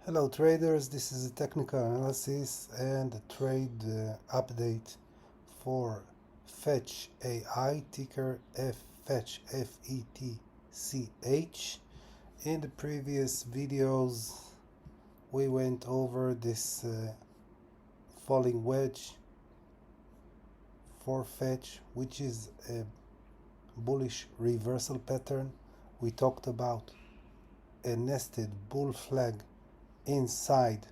Hello traders, this is a technical analysis and a trade update for Fetch AI, ticker FETCH, FETCH. In the previous videos we went over this falling wedge for Fetch, which is a bullish reversal pattern. We talked about a nested bull flag inside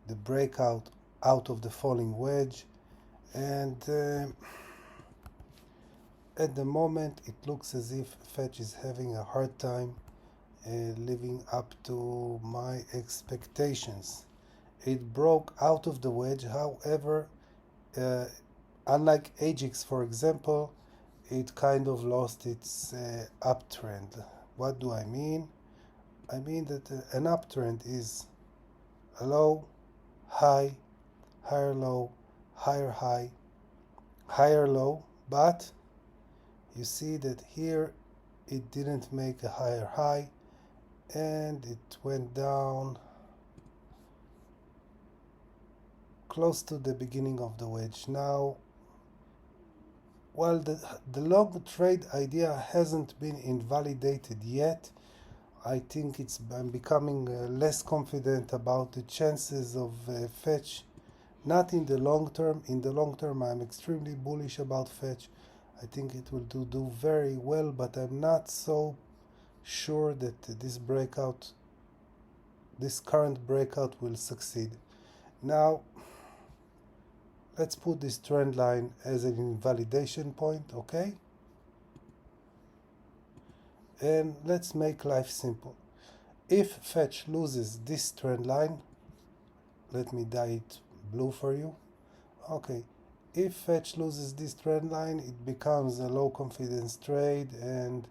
the breakout out of the falling wedge, and at the moment it looks as if Fetch is having a hard time living up to my expectations. It broke out of the wedge, however, unlike AGX for example, it kind of lost its uptrend. What do I mean? I mean that an uptrend is a low, high, higher low, higher high, higher low, but you see that here it didn't make a higher high and it went down close to the beginning of the wedge. Now, while the long trade idea hasn't been invalidated yet, I think I'm becoming less confident about the chances of Fetch. Not in the long term. In the long term, I'm extremely bullish about Fetch. I think it will do very well, but I'm not so sure that this current breakout will succeed. Now, let's put this trend line as an invalidation point, okay? And let's make life simple. If Fetch loses this trend line, let me dye it blue for you. Okay, if Fetch loses this trend line, it becomes a low confidence trade and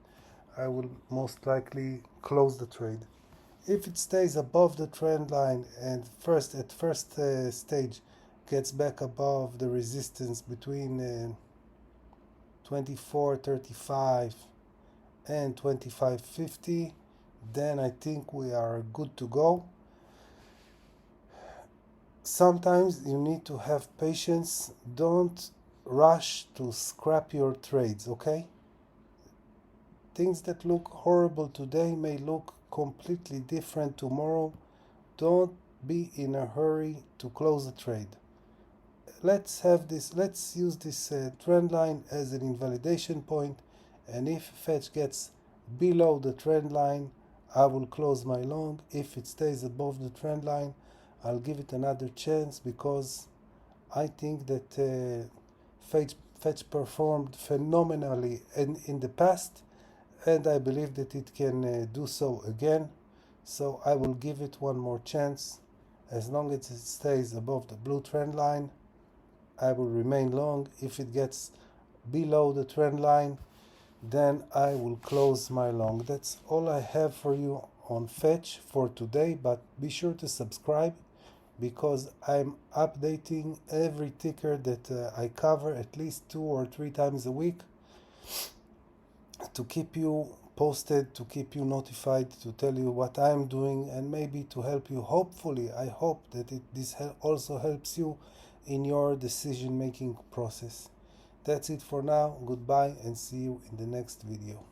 I will most likely close the trade. If it stays above the trend line and at first stage gets back above the resistance between 24.35 and 25.50, then I think we are good to go. Sometimes you need to have patience. Don't rush to scrap your trades, okay? Things that look horrible today may look completely different tomorrow. Don't be in a hurry to close a trade. Let's use this trend line as an invalidation point, and if Fetch gets below the trend line, I will close my long. If it stays above the trend line, I'll give it another chance, because I think that Fetch performed phenomenally in the past, and I believe that it can do so again. So I will give it one more chance. As long as it stays above the blue trend line, I will remain long. If it gets below the trend line, then I will close my long. That's all I have for you on Fetch for today, but be sure to subscribe, because I'm updating every ticker that I cover at least 2 or 3 times a week, to keep you posted, to keep you notified, to tell you what I'm doing, and maybe to help you. Hopefully, I hope that this also helps you in your decision-making process. That's it for now. Goodbye and see you in the next video.